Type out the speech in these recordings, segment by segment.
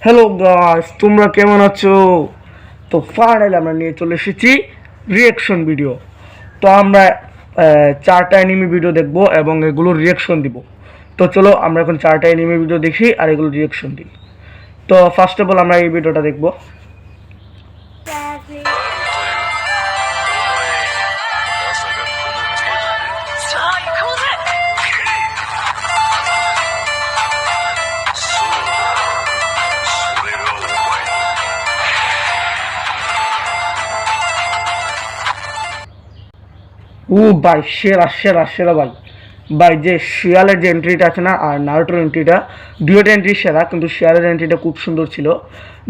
Hello guys, তোমরা কেমন আছো? তো ফাইনালি আমরা নিয়ে চলে এসেছি রিয়াকশন ভিডিও। তো আমরা চারটা অ্যানিমে ভিডিও দেখব এবং এগুলোর রিয়াকশন দিব। তো চলো আমরা এখন চারটা অ্যানিমে ভিডিও দেখি আর এগুলোর রিয়াকশন দিই। তো ফার্স্ট অফ অল আমরা এই ভিডিওটা দেখব। ও ভাই, সেরা সেরা সেরা ভাই। ভাই যে শিয়ালের যে এন্ট্রিটা আছে না আর নারুটোর এন্ট্রিটা, দুইটা এন্ট্রি সেরা, কিন্তু শিয়ালের এন্ট্রিটা খুব সুন্দর ছিল।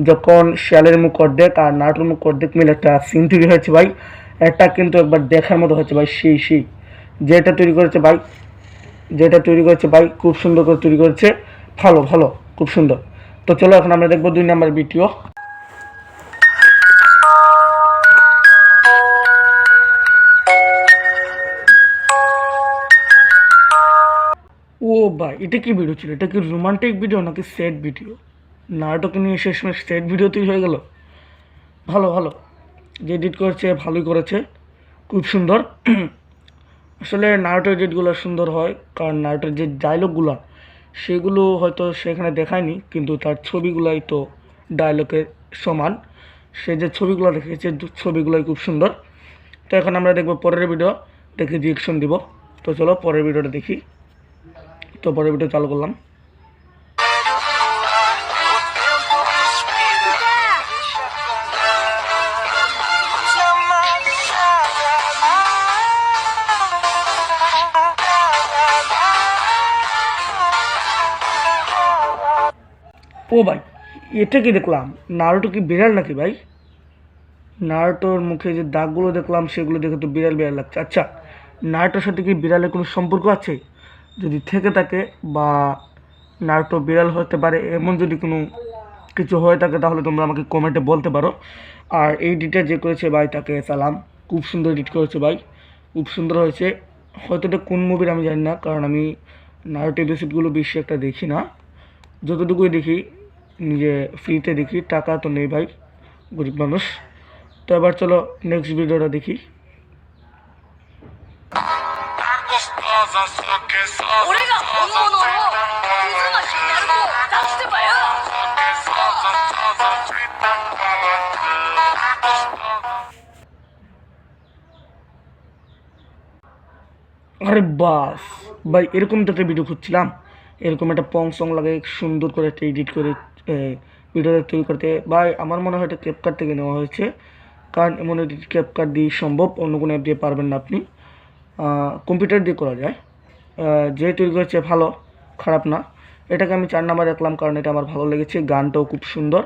যখন শিয়ালের মুখ অর্ধেক আর নারুটোর মুখ অর্ধেক মিলে একটা সিন তৈরি হয়েছে ভাই, এটা কিন্তু একবার দেখার মতো হয়েছে ভাই। সেই যেটা তৈরি করেছে ভাই, খুব সুন্দর করে তৈরি করেছে। ভালো ভালো, খুব সুন্দর। তো চলো এখন আমরা দেখবো 2 নম্বর ভিডিও। ও ভাই, এটা কি ভিডিও ছিল? এটা কি রোমান্টিক ভিডিও নাকি স্যাড ভিডিও? নাটকে নিয়ে শেষমেশ স্যাড ভিডিও তৈরি হয়ে গেল। ভালো ভালো, যে এডিট করেছে ভালোই করেছে, খুব সুন্দর। আসলে নাটকের এডিটগুলো সুন্দর হয়, কারণ নাটকের যে ডায়লগগুলো সেগুলো হয়তো সেখানে দেখায়নি, কিন্তু তার ছবিগুলাই তো ডায়লগের সমান। সে যে ছবিগুলো দেখেছে ছবিগুলোই খুব সুন্দর। তো এখন আমরা দেখবো পরের ভিডিও, দেখে রিয়েকশন দিব। তো চলো পরের ভিডিওটা দেখি। তো পরের ভিডিও চালু করলাম। ও ভাই, এটা কি দেখলাম? নারুটো কি বিড়াল নাকি ভাই? নারুটোর মুখে যে দাগগুলো দেখলাম সেগুলো দেখে তো বিড়াল বিড়াল লাগছে। আচ্ছা, নারুটোর সাথে কি বিড়ালের কোনো সম্পর্ক আছে? যদি থেকে থাকে বা নারুটো বিড়াল হতে পারে, এমন যদি কোনো কিছু হয়ে থাকে তাহলে তোমরা আমাকে কমেন্টে বলতে পারো। আর এই এডিটটা যে করেছে ভাই তাকে সালাম, খুব সুন্দর এডিট করেছে ভাই, খুব সুন্দর হয়েছে। হয়তো এটা কোন মুভির আমি জানি না, কারণ আমি নারুটো এপিসোডগুলো বেশি একটা দেখি না। যতটুকুই দেখি নিজে ফ্রিতে দেখি, টাকা তো নেই ভাই, গরিব মানুষ। তো এবার চলো নেক্সট ভিডিওটা দেখি। আরে বাস ভাই, এরকম তো একটা ভিডিও খুঁজছিলাম, এরকম একটা পং সং লাগে সুন্দর করে একটা এডিট করে ভিডিওটা তৈরি করতে। ভাই আমার মনে হয় এটা ক্যাপকাট থেকে নেওয়া হয়েছে, কারণ এমন এডিট ক্যাপকাট দিয়ে সম্ভব, অন্য কোনো অ্যাপ দিয়ে পারবেন না আপনি। কম্পিউটার দিয়ে করা যায়। যে তৈরি করেছে ভালো, খারাপ না। এটাকে আমি 4 নাম্বার রাখলাম, কারণ এটা আমার ভালো লেগেছে। গানটাও খুব সুন্দর।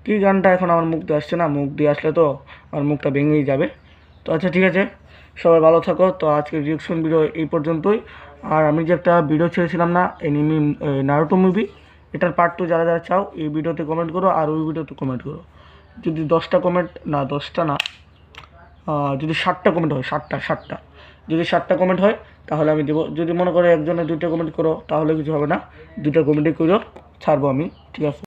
কি গানটা এখন আমার মুখ দিয়ে আসছে না, মুখ দিয়ে আসলে তো আমার মুখটা ভেঙেই যাবে। তো আচ্ছা ঠিক আছে, সবাই ভালো থাকো। তো আজকের রিয়াকশন ভিডিও এই পর্যন্তই। আর আমি যে একটা ভিডিও ছেড়েছিলাম না, এনিমি নারুটো মুভি, এটার পার্ট 2 যারা যারা চাও এই ভিডিওতে কমেন্ট করো আর ওই ভিডিওতে কমেন্ট করো। যদি 10টা কমেন্ট, না 10টা না, যদি 7টা কমেন্ট হয়, 7টা যদি 7টা কমেন্ট হয় তাহলে আমি দেবো। যদি মনে করো একজনে 2টা কমেন্ট করো তাহলে কিছু হবে না, 2টা কমেন্টই করো, ছাড়বো আমি, ঠিক আছে।